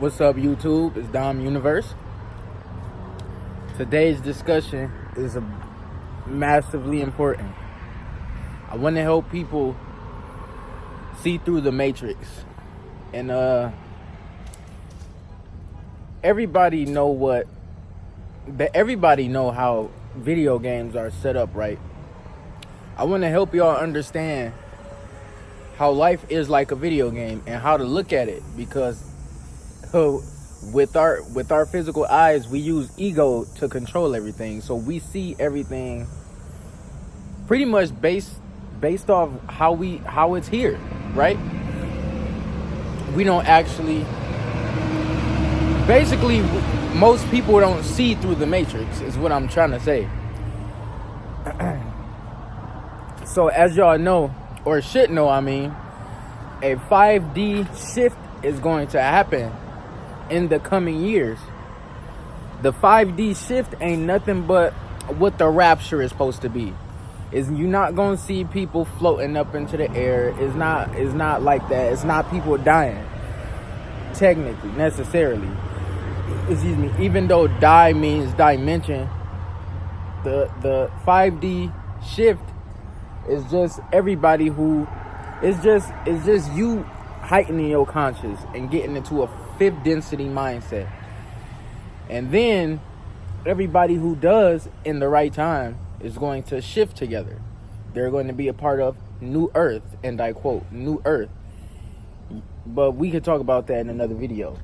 What's up, YouTube? It's Dom Universe. Today's discussion is massively important. I want to help people see through the matrix, and everybody know how video games are set up, right? I want to help y'all understand how life is like a video game and how to look at it, because with our physical eyes, we use ego to control everything. So we see everything pretty much based off how it's here, right? We don't actually, basically, most people don't see through the matrix, is what I'm trying to say. So as y'all know, or should know, I mean, a 5D shift is going to happen in the coming years. The 5D shift ain't nothing but what the rapture is supposed to be. Is you're not gonna see people floating up into the air. It's not like that. It's not people dying, technically, necessarily. Excuse me. Even though die means dimension, the 5D shift is just everybody who it's just you heightening your conscious and getting into a fifth density mindset. And then everybody who does in the right time is going to shift together. They're going to be a part of New Earth, and I quote, New Earth. But we could talk about that in another video.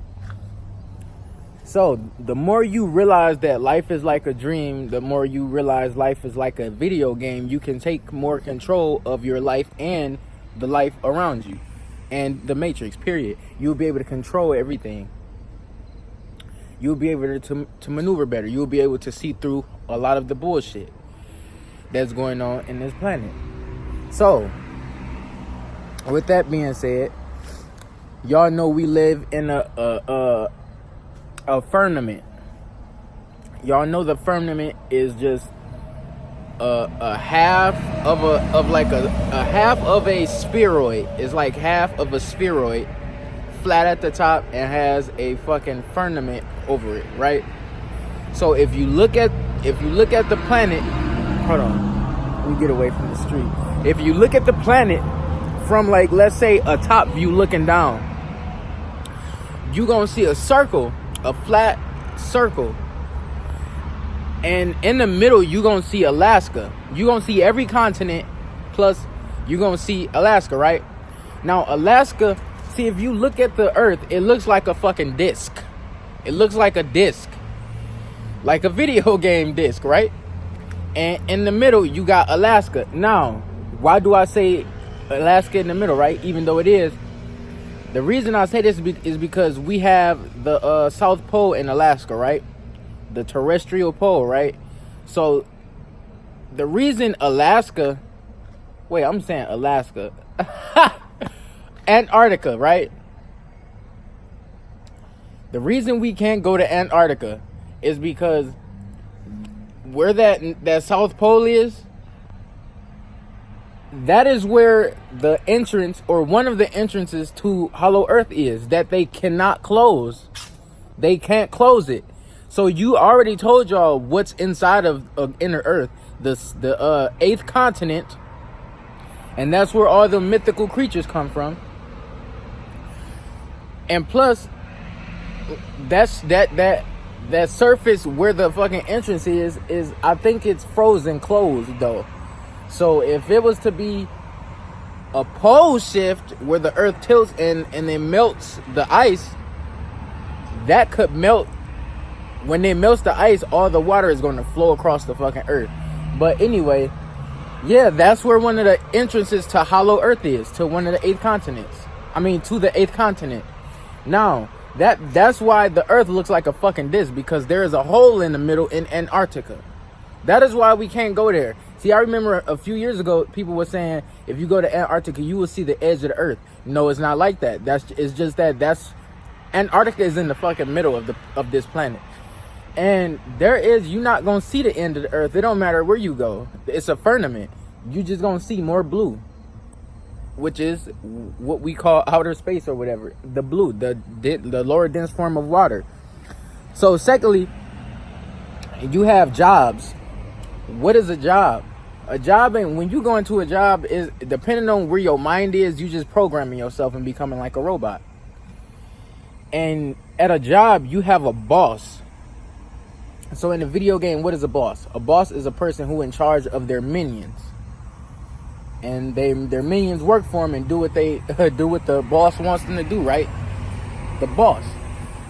So the more you realize that life is like a dream, the more you realize life is like a video game, you can take more control of your life and the life around you and the matrix, period. You'll be able to control everything. You'll be able to maneuver better. You'll be able to see through a lot of the bullshit that's going on in this planet. So with that being said, y'all know we live in a firmament. Y'all know the firmament is just a half of a half of a spheroid. It's like half of a spheroid, flat at the top, and has a fucking firmament over it, right? So if you look at the planet, hold on, let me get away from the street. If you look at the planet from, like, let's say a top view looking down, you gonna see a circle, a flat circle, and in the middle you gonna see Alaska. You gonna see every continent, plus you gonna see Alaska, right? Now Alaska, see, if you look at the earth, it looks like a fucking disc. It looks like a disc, like a video game disc, right? And in the middle you got Alaska. Now, why do I say Alaska in the middle, right? Even though it is, the reason I say this is because we have the South Pole in Alaska, right? The terrestrial pole, right? So the reason Alaska, wait, I'm saying Alaska, Antarctica, right? The reason we can't go to Antarctica is because where that South Pole is, that is where the entrance, or one of the entrances to Hollow Earth is, that they cannot close. They can't close it. So you already told y'all what's inside of inner Earth, the 8th continent, and that's where all the mythical creatures come from. And plus, that's that surface where the fucking entrance is I think it's frozen closed though. So if it was to be a pole shift where the earth tilts and it melts the ice, that could melt. When it melts the ice, all the water is going to flow across the fucking earth. But anyway, yeah, that's where one of the entrances to Hollow Earth is, to one of the 8 continents. I mean, to the 8th continent. Now, that's why the earth looks like a fucking disc, because there is a hole in the middle in Antarctica. That is why we can't go there. See, I remember a few years ago, people were saying, if you go to Antarctica, you will see the edge of the earth. No, it's not like that. It's just that Antarctica is in the fucking middle of this planet. And you're not going to see the end of the earth. It don't matter where you go. It's a firmament. You just going to see more blue. which is what we call outer space or whatever. The blue, the lower dense form of water. So secondly, you have jobs. What is a job? A job, and when you go into a job, is depending on where your mind is, you just programming yourself and becoming like a robot. And at a job, you have a boss. So in a video game, what is a boss? A boss is a person who in charge of their minions, and their minions work for them and do what they do what the boss wants them to do. Right? The boss.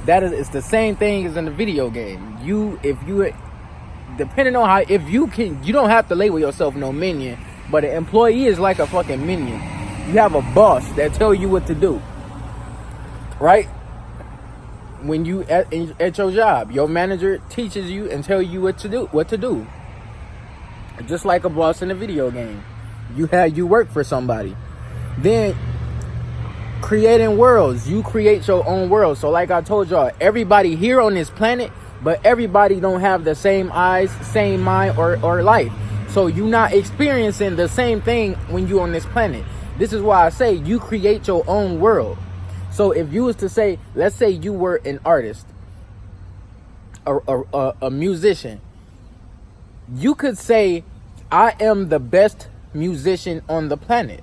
It's the same thing as in the video game. Depending on you don't have to label yourself no minion, but an employee is like a fucking minion. You have a boss that tell you what to do, right? When you at your job, your manager teaches you and tell you what to do. Just like a boss in a video game, you work for somebody. Then creating worlds, you create your own world. So like I told y'all, everybody here on this planet, but everybody don't have the same eyes, same mind, or life. So you're not experiencing the same thing when you're on this planet. This is why I say you create your own world. So if you was to say, let's say you were an artist, a musician, you could say, I am the best musician on the planet,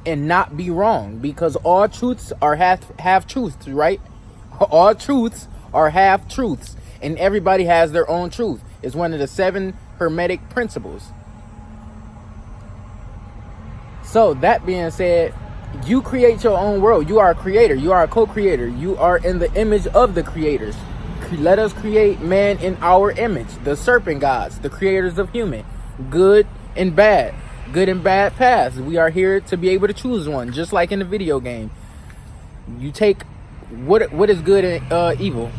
and not be wrong, because all truths are half truths, right? All truths are half truths, and everybody has their own truth. It's one of the 7 Hermetic principles. So that being said, you create your own world. You are a creator. You are a co-creator. You are in the image of the creators. Let us create man in our image. The serpent gods, the creators of human, good and bad paths. We are here to be able to choose one, just like in the video game. You take what is good and evil.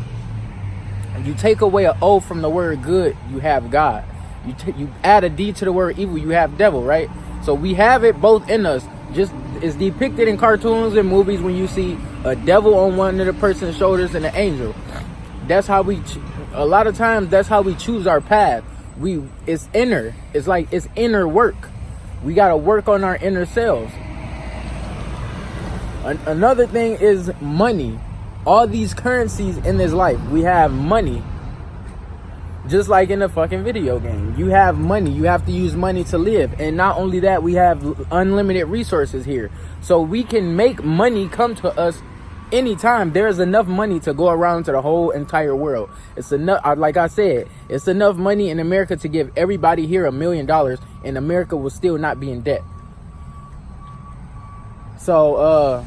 You take away an O from the word good, you have God. You add a D to the word evil, you have devil, right? So we have it both in us. Just it's depicted in cartoons and movies when you see a devil on one of the person's shoulders and an angel. That's how a lot of times that's how we choose our path. It's inner. It's like it's inner work. We got to work on our inner selves. Another thing is money. All these currencies in this life, we have money. Just like in a fucking video game, you have money. You have to use money to live. And not only that, we have unlimited resources here. So we can make money come to us anytime. There is enough money to go around to the whole entire world. It's enough. Like I said, it's enough money in America to give everybody here $1 million, and America will still not be in debt. So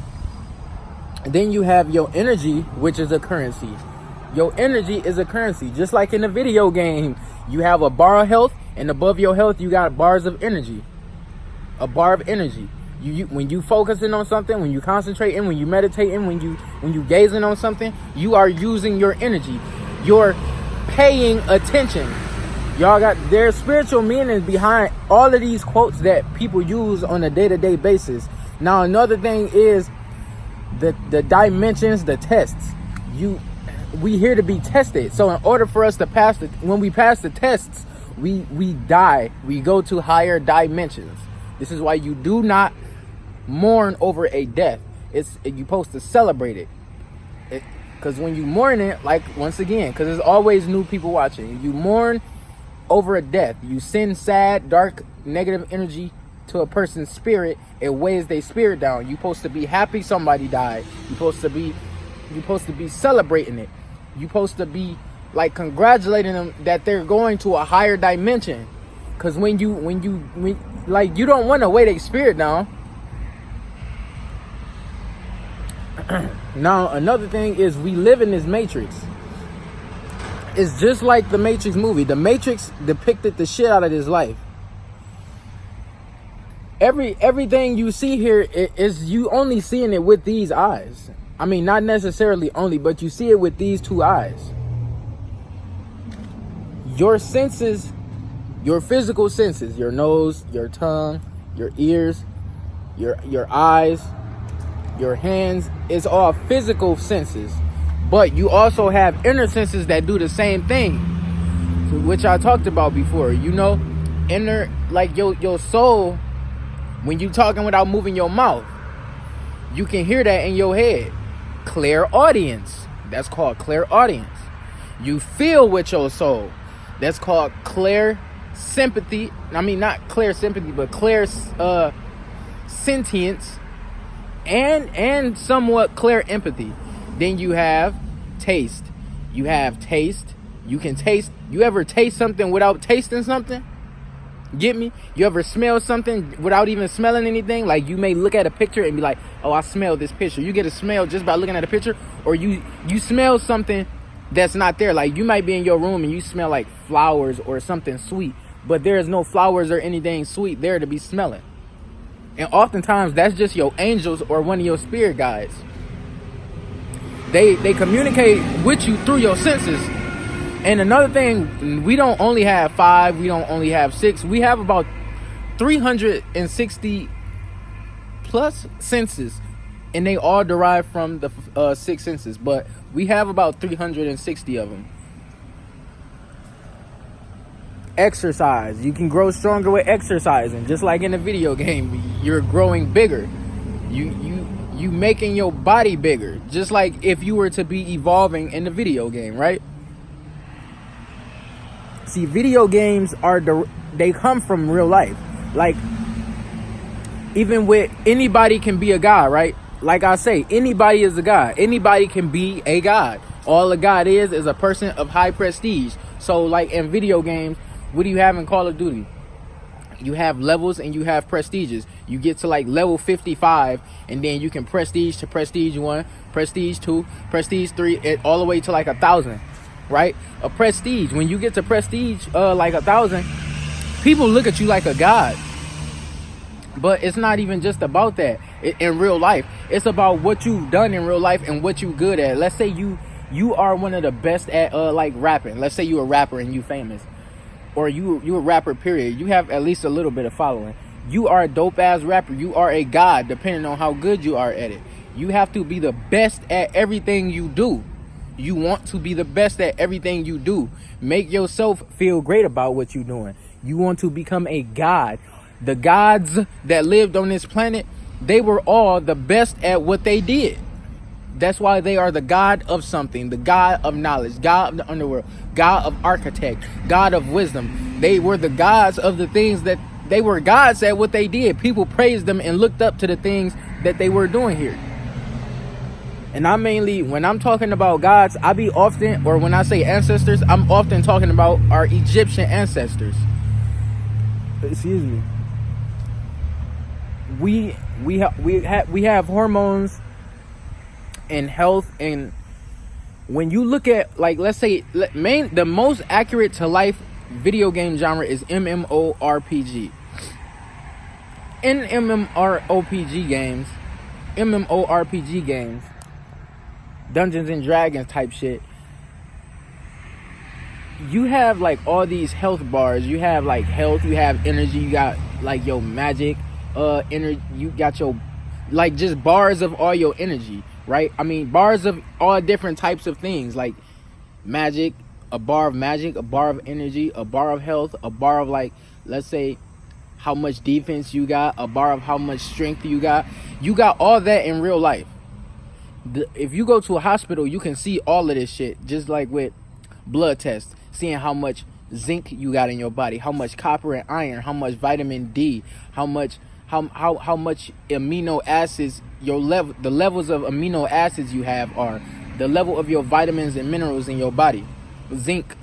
then you have your energy, which is a currency. Your energy is a currency. Just like in a video game, you have a bar of health, and above your health you got bars of energy. A bar of energy. When you focusing on something, when you concentrating, when you meditating, when you gazing on something, you are using your energy. You're paying attention. Y'all there's spiritual meanings behind all of these quotes that people use on a day-to-day basis. Now another thing is the dimensions, the tests. We here to be tested. So in order for us to when we pass the tests, we die. We go to higher dimensions. This is why you do not mourn over a death. You're supposed to celebrate it. Because when you mourn it, like once again, because there's always new people watching, you mourn over a death. You send sad, dark, negative energy to a person's spirit. It weighs their spirit down. You're supposed to be happy somebody died. You're supposed to be celebrating it. You're supposed to be like congratulating them that they're going to a higher dimension. Because when you don't want to weigh their spirit down. Now another thing is we live in this matrix. It's just like the Matrix movie. The Matrix depicted the shit out of this life. Everything you see here is you only seeing it with these eyes. I mean, not necessarily only, but you see it with these 2 eyes. Your senses, your physical senses, your nose, your tongue, your ears, your eyes, your hands, it's all physical senses. But you also have inner senses that do the same thing, which I talked about before. Inner, like your soul, When you talking without moving your mouth, you can hear that in your head. Clear audience. That's called clear audience. You feel with your soul. That's called clear sympathy. I mean, not clear sympathy, but clear sentience and somewhat clear empathy. Then you have taste. You have taste. You can taste. You ever taste something without tasting something? Get me? You ever smell something without even smelling anything? Like, you may look at a picture and be like, oh, I smell this picture. You get a smell just by looking at a picture. Or you smell something that's not there. Like, you might be in your room and you smell like flowers or something sweet, but there is no flowers or anything sweet there to be smelling. And oftentimes that's just your angels or one of your spirit guides. They communicate with you through your senses. And another thing, we don't only have 5, we don't only have 6, we have about 360 plus senses, and they all derive from the 6 senses, but we have about 360 of them. Exercise. You can grow stronger with exercising. Just like in a video game, you're growing bigger. You making your body bigger. Just like if you were to be evolving in the video game, right? See, video games they come from real life. Like, even with anybody can be a god, right? Like I say, anybody is a god. Anybody can be a god. All a god is a person of high prestige. So, like in video games, what do you have in Call of Duty? You have levels and you have prestiges. You get to like level 55, and then you can prestige to prestige 1, prestige 2, prestige 3, all the way to like 1,000. Right? A prestige. When you get to prestige like 1,000, people look at you like a god. But it's not even just about that in real life. It's about what you've done in real life and what you good at. Let's say you are one of the best at like rapping. Let's say you a rapper and you famous, or you a rapper period. You have at least a little bit of following. You are a dope ass rapper. You are a god, depending on how good you are at it. You have to be the best at everything you do. You want to be the best at everything you do. Make yourself feel great about what you're doing. You want to become a god. The gods that lived on this planet, they were all the best at what they did. That's why they are the god of something, the god of knowledge, god of the underworld, god of architect, god of wisdom. They were the gods of the things that they were gods at what they did. People praised them and looked up to the things that they were doing here. And I mainly, when I'm talking about gods, I be often, or when I say ancestors, I'm often talking about our Egyptian ancestors. Excuse me. We have hormones and health, and when you look at, like, let's say the most accurate to life video game genre is MMORPG. In MMORPG games, Dungeons and Dragons type shit, you have like all these health bars. You have like health, you have energy, you got like your magic energy, you got your like just bars of all your energy, right? I mean, bars of all different types of things, like magic, a bar of magic, a bar of energy, a bar of health, a bar of, like, let's say how much defense you got, a bar of how much strength you got. You got all that in real life. If you go to a hospital, you can see all of this shit, just like with blood tests, seeing how much zinc you got in your body, how much copper and iron, how much vitamin D, how much amino acids, the levels of amino acids you have are, the level of your vitamins and minerals in your body. Zinc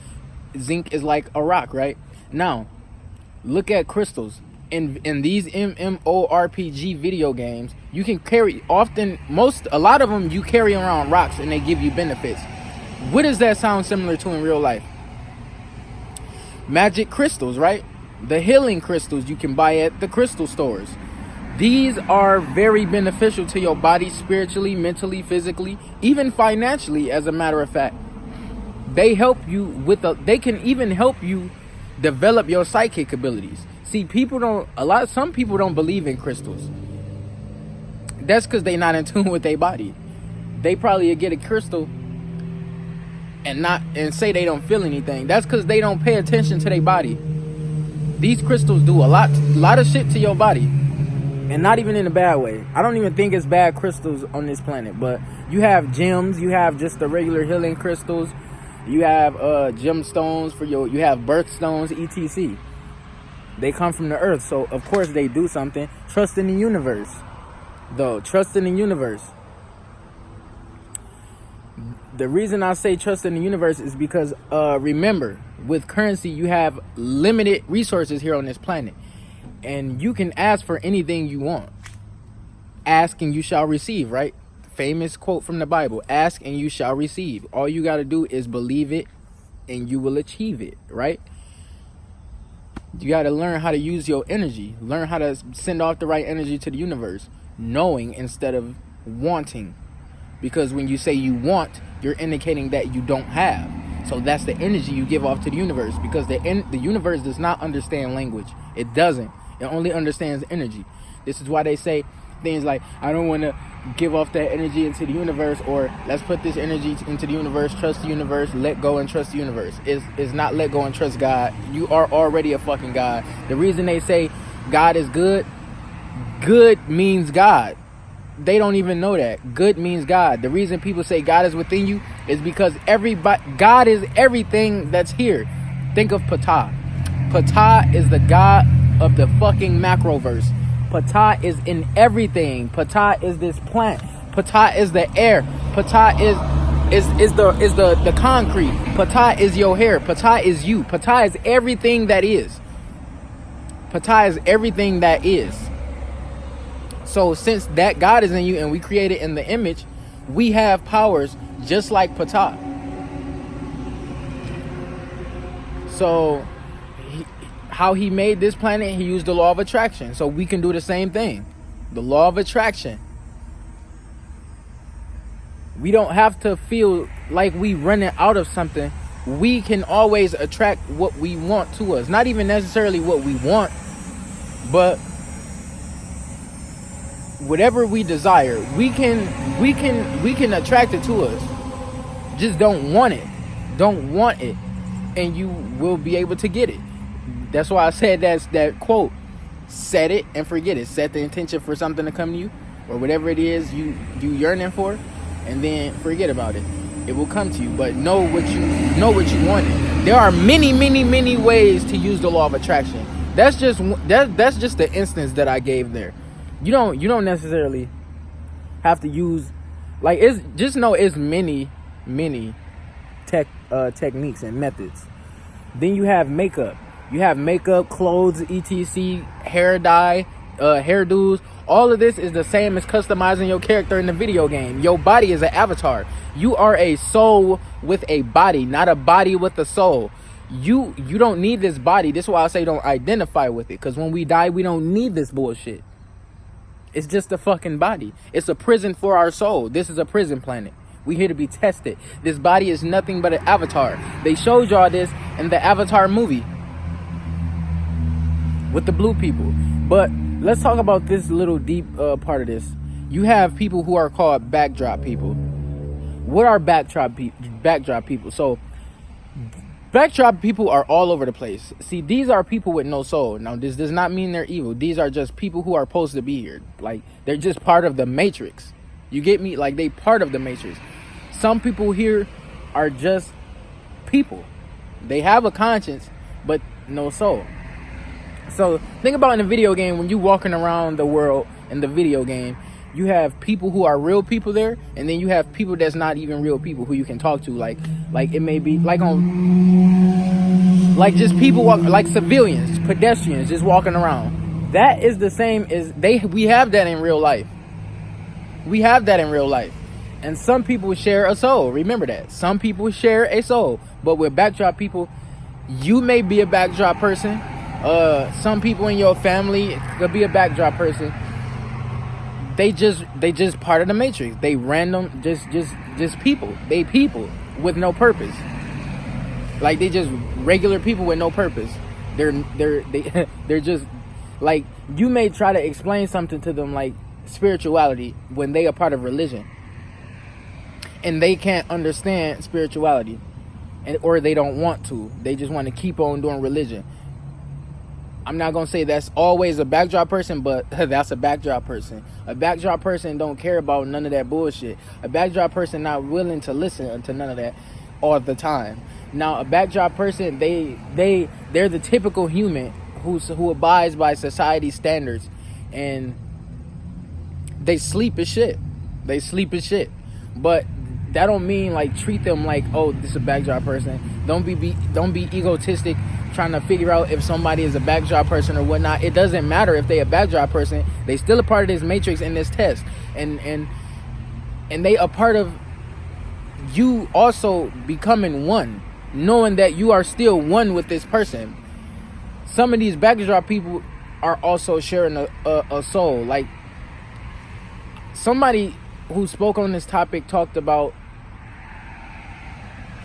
is like a rock, right? Now, look at crystals. In these MMORPG video games, you can carry, a lot of them, you carry around rocks and they give you benefits. What does that sound similar to in real life? Magic crystals, right? The healing crystals you can buy at the crystal stores. These are very beneficial to your body, spiritually, mentally, physically, even financially, as a matter of fact. They help you they can even help you develop your psychic abilities. See, some people don't believe in crystals. That's because they're not in tune with their body. They probably get a crystal and say they don't feel anything. That's because they don't pay attention to their body. These crystals do a lot of shit to your body. And not even in a bad way. I don't even think it's bad crystals on this planet, but you have gems, you have just the regular healing crystals, you have gemstones for you have birthstones, etc. They come from the earth, so of course they do something. Trust in the universe, though. Trust in the universe. The reason I say trust in the universe is because remember, with currency you have limited resources here on this planet, and you can ask for anything you want. Ask and you shall receive, right? Famous quote from the Bible. Ask and you shall receive. All you got to do is believe it and you will achieve it, right? You got to learn how to use your energy. Learn how to send off the right energy to the universe. Knowing instead of wanting. Because when you say you want, you're indicating that you don't have. So that's the energy you give off to the universe. Because the universe does not understand language. It doesn't. It only understands energy. This is why they say things like, I don't want to give off that energy into the universe, or let's put this energy into the universe, trust the universe, let go and trust the universe. It's not let go and trust God. You are already a fucking God. The reason they say God is good, good means God. They don't even know that. Good means God. The reason people say God is within you is because God is everything that's here. Think of Ptah. Ptah is the God of the fucking macroverse. Ptah is in everything. Ptah is this plant. Ptah is the air. Ptah is the concrete. Ptah is your hair. Ptah is you. Ptah is everything that is. Ptah is everything that is. So since that God is in you and we created in the image, we have powers just like Ptah. So how he made this planet, he used the law of attraction. So we can do the same thing. The law of attraction. We don't have to feel like we running out of something. We can always attract what we want to us. Not even necessarily what we want, but whatever we desire, we can attract it to us. Just don't want it. Don't want it. And you will be able to get it. That's why I said that quote, set it and forget it. Set the intention for something to come to you, or whatever it is you yearning for, and then forget about it. It will come to you, but know what you want. There are many ways to use the law of attraction. That's just the instance that I gave there. You don't necessarily have to use, like, it's just know it's many techniques and methods. Then you have makeup. You have makeup, clothes, etc., hair dye, hairdos. All of this is the same as customizing your character in the video game. Your body is an avatar. You are a soul with a body, not a body with a soul. You don't need this body. This is why I say don't identify with it. Because when we die, we don't need this bullshit. It's just a fucking body. It's a prison for our soul. This is a prison planet. We here to be tested. This body is nothing but an avatar. They showed y'all this in the Avatar movie with the blue people. But let's talk about this little deep part of this. You have people who are called backdrop people. What are backdrop people? So backdrop people are all over the place. See, these are people with no soul. Now, this does not mean they're evil. These are just people who are supposed to be here. Like, they're just part of the matrix. You get me? Like, they part of the matrix. Some people here are just people. They have a conscience, but no soul. So think about in a video game, when you walking around the world in the video game, you have people who are real people there, and then you have people that's not even real people who you can talk to. Like it may be like just people like civilians, pedestrians just walking around. That is the same as we have that in real life. We have that in real life. And some people share a soul. Remember that. Some people share a soul. But with backdrop people, you may be a backdrop person. Some people in your family could be a backdrop person. They just part of the matrix. They random, just people. They people with no purpose. Like, they just regular people with no purpose. They're just like, you may try to explain something to them like spirituality when they are part of religion, and they can't understand spirituality, or they don't want to. They just want to keep on doing religion. I'm not gonna say that's always a backdrop person, but that's a backdrop person. A backdrop person don't care about none of that bullshit. A backdrop person not willing to listen to none of that all the time. Now, a backdrop person, they're the typical human who abides by society standards, and they sleep as shit. They sleep as shit. But that don't mean like treat them like, oh, this is a backdrop person. Don't be egotistic trying to figure out if somebody is a backdrop person or whatnot. It doesn't matter if they a backdrop person. They still a part of this matrix in this test, and they a part of you also becoming one, knowing that you are still one with this person. Some of these backdrop people are also sharing a soul. Like, somebody who spoke on this topic talked about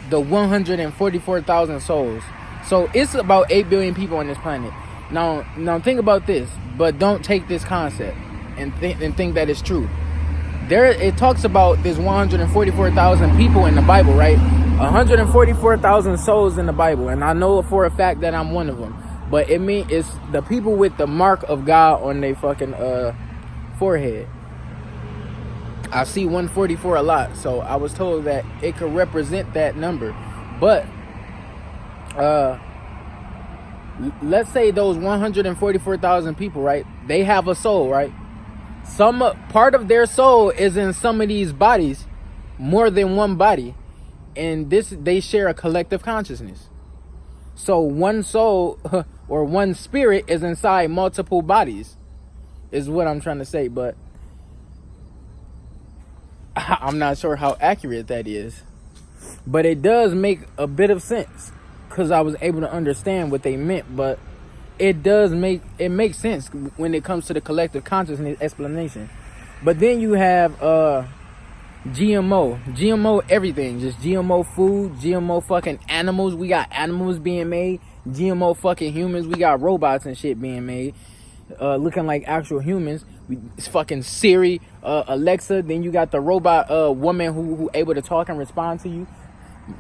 the 144,000 souls. So it's about 8 billion people on this planet. Now think about this, but don't take this concept and think that it's true. It talks about this 144,000 people in the Bible, right? 144,000 souls in the Bible, and I know for a fact that I'm one of them. But it's the people with the mark of God on their fucking forehead. I see 144 a lot, so I was told that it could represent that number. But let's say those 144,000 people, right? They have a soul, right? Some part of their soul is in some of these bodies, more than one body, and they share a collective consciousness. So one soul or one spirit is inside multiple bodies, is what I'm trying to say. But I'm not sure how accurate that is, but it does make a bit of sense because I was able to understand what they meant. But it makes sense when it comes to the collective consciousness explanation. But then you have GMO everything, just GMO food, GMO fucking animals. We got animals being made, GMO fucking humans. We got robots and shit being made, looking like actual humans. It's fucking Siri, Alexa. Then you got the robot woman who able to talk and respond to you.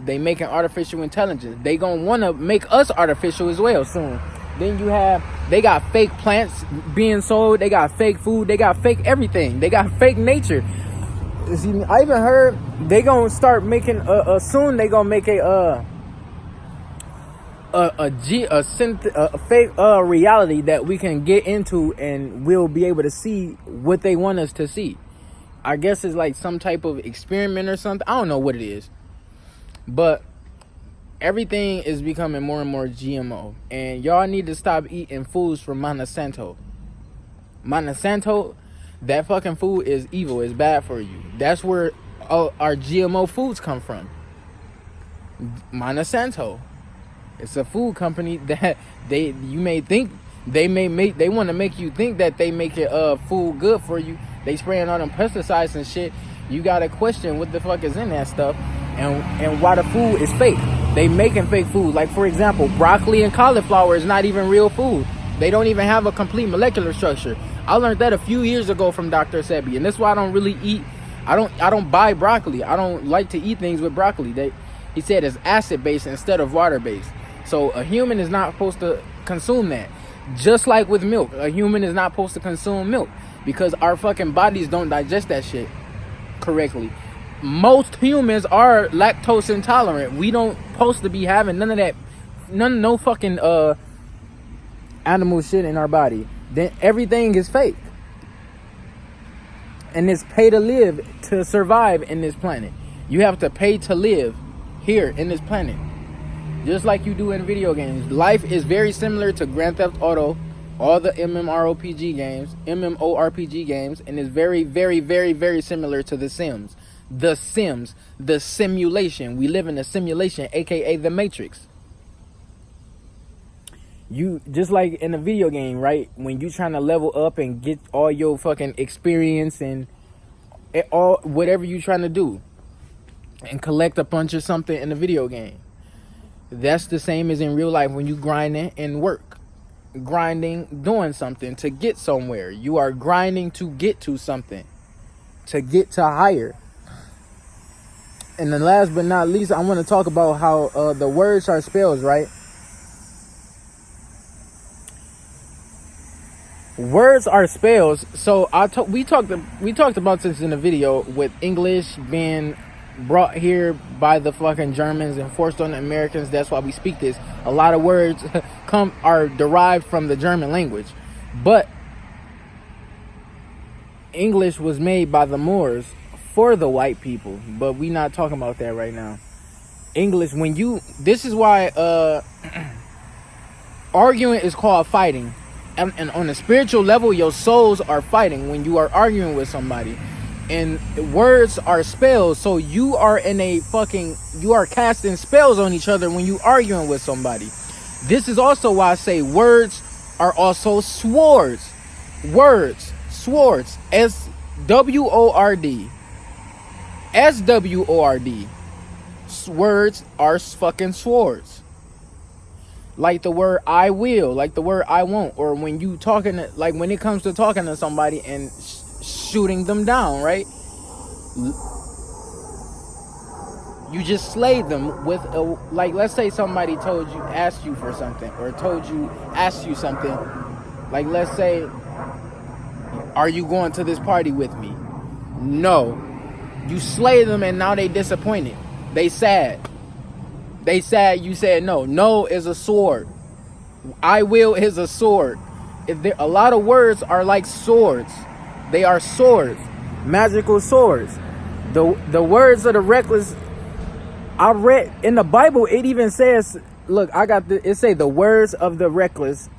They making artificial intelligence. They gonna want to make us artificial as well soon. Then they got fake plants being sold. They got fake food. They got fake everything. They ake fake nature. See, I even heard they gonna start making soon. They gonna make a fake reality that we can get into, and we'll be able to see what they want us to see. I guess it's like some type of experiment or something. I don't know what it is, but everything is becoming more and more GMO, and y'all need to stop eating foods from Monsanto. That fucking food is evil. It's bad for you. That's where our GMO foods come from. Monsanto. It's a food company that they want to make you think that they make it food good for you. They spraying all them pesticides and shit. You gotta question what the fuck is in that stuff, and why the food is fake. They making fake food. Like, for example, broccoli and cauliflower is not even real food. They don't even have a complete molecular structure. I learned that a few years ago from Dr. Sebi, and that's why I don't really eat. I don't buy broccoli. I don't like to eat things with broccoli. He said it's acid based instead of water based. So a human is not supposed to consume that. Just like with milk, a human is not supposed to consume milk because our fucking bodies don't digest that shit correctly. Most humans are lactose intolerant. We don't supposed to be having none of that, no fucking animal shit in our body. Then everything is fake, and it's pay to live to survive in this planet. You have to pay to live here in this planet, just like you do in video games. Life is very similar to Grand Theft Auto, all the MMORPG games, and it's very, very, very, very similar to The Sims. The simulation. We live in a simulation, aka the Matrix. You just like in a video game, right? When you trying to level up and get all your fucking experience and all whatever you trying to do, and collect a bunch of something in a video game. That's the same as in real life when you grinding and work. Grinding, doing something to get somewhere. You are grinding to get to something, to get to higher. And then last but not least, I want to talk about how the words are spells, right? Words are spells. So we talked about this in the video with English being brought here by the fucking Germans and forced on the Americans. That's why we speak this. A lot of words are derived from the German language, but English was made by the Moors for the white people. But we not talking about that right now. English, this is why arguing is called fighting. And on a spiritual level, your souls are fighting when you are arguing with somebody. And words are spells, so you are casting spells on each other when you arguing with somebody. This is also why I say words are also swords. Words, swords, S-W-O-R-D. S-W-O-R-D. Words are fucking swords. Like the word I will, like the word I won't, or when you talking, like when it comes to talking to somebody and shooting them down, right? You just slay them with like, let's say somebody asked you for something, or asked you something. Like, let's say, are you going to this party with me? No. You slay them and now they disappointed. They sad. You said no. No is a sword. I will is a sword. A lot of words are like swords. They are swords. Magical swords. The words of the reckless. I read in the Bible, it even says, look, it say the words of the reckless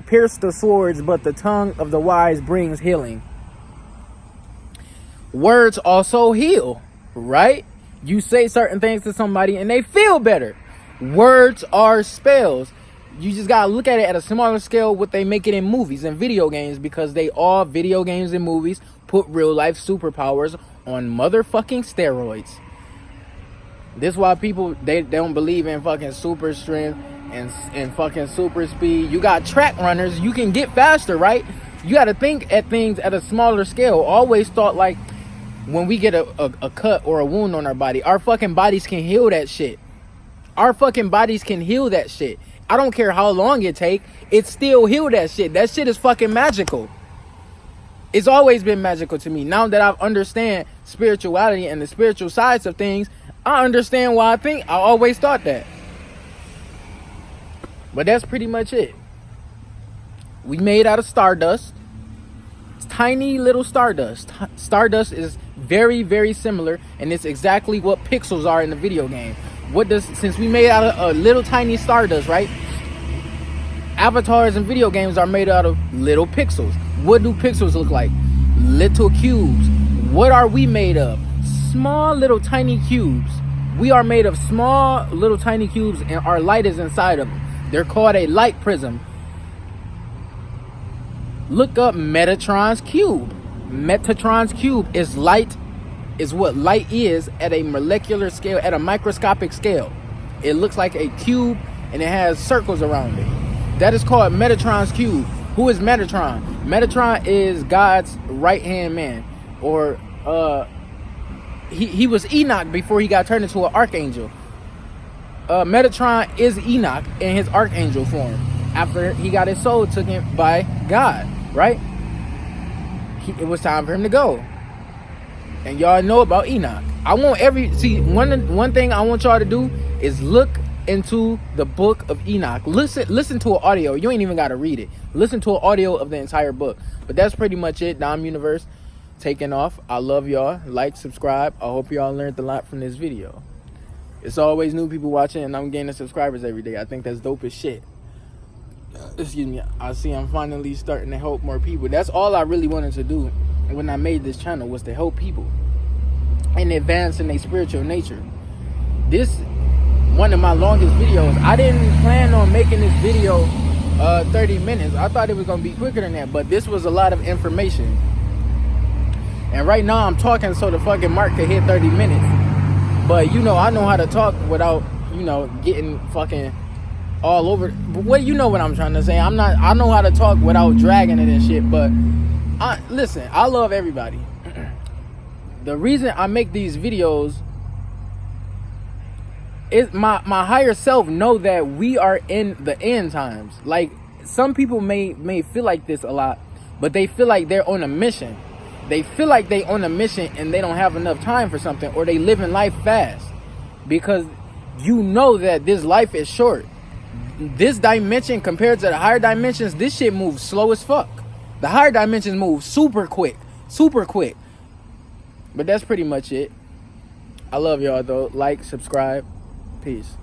pierce the swords, but the tongue of the wise brings healing. Words also heal, right? You say certain things to somebody and they feel better. Words are spells. You just gotta look at it at a smaller scale what they make it in movies and video games, because video games and movies put real life superpowers on motherfucking steroids. This is why people they don't believe in fucking super strength and fucking super speed. You got track runners, you can get faster, right? You gotta think at things at a smaller scale. Always thought like when we get a cut or a wound on our body, our fucking bodies can heal that shit. Our fucking bodies can heal that shit. I don't care how long it take, it still heal that shit. That shit is fucking magical. It's always been magical to me. Now that I understand spirituality and the spiritual sides of things, I understand why I always thought that. But that's pretty much it. We made out of stardust. It's tiny little stardust. Stardust is very, very similar, and it's exactly what pixels are in the video game. Since we made out of a little tiny stardust, right? Avatars in video games are made out of little pixels. What do pixels look like? Little cubes. What are we made of? Small little tiny cubes. We are made of small little tiny cubes, and our light is inside of them. They're called a light prism. Look up Metatron's cube. Metatron's cube is what light is at a molecular scale, at a microscopic scale. It looks like a cube and it has circles around it. That is called Metatron's cube. Who is Metatron? Metatron is God's right-hand man, or he was Enoch before he got turned into an archangel. Metatron is Enoch in his archangel form after he got his soul taken by God, right? It was time for him to go. And y'all know about Enoch. One thing I want y'all to do is look into the book of Enoch. Listen to an audio. You ain't even got to read it. Listen to an audio of the entire book. But that's pretty much it. Dom Universe taking off. I love y'all. Like, subscribe. I hope y'all learned a lot from this video. It's always new people watching, and I'm gaining subscribers every day. I think that's dope as shit. Excuse me. I see I'm finally starting to help more people. That's all I really wanted to do when I made this channel, was to help people and advance in their spiritual nature. This one of my longest videos. I didn't plan on making this video 30 minutes. I thought it was gonna be quicker than that, but this was a lot of information. And right now I'm talking so the fucking mark could hit 30 minutes. But I know how to talk without, getting fucking all over. But what I'm trying to say. I know how to talk without dragging it and shit. But listen, I love everybody. The reason I make these videos is my higher self know that we are in the end times. Like, some people may feel like this a lot, but they feel like they're on a mission. They feel like they on a mission and they don't have enough time for something, or they living life fast, because you know that this life is short. This dimension compared to the higher dimensions, this shit moves slow as fuck. The higher dimensions move super quick. But that's pretty much it. I love y'all though. Like, subscribe. Peace.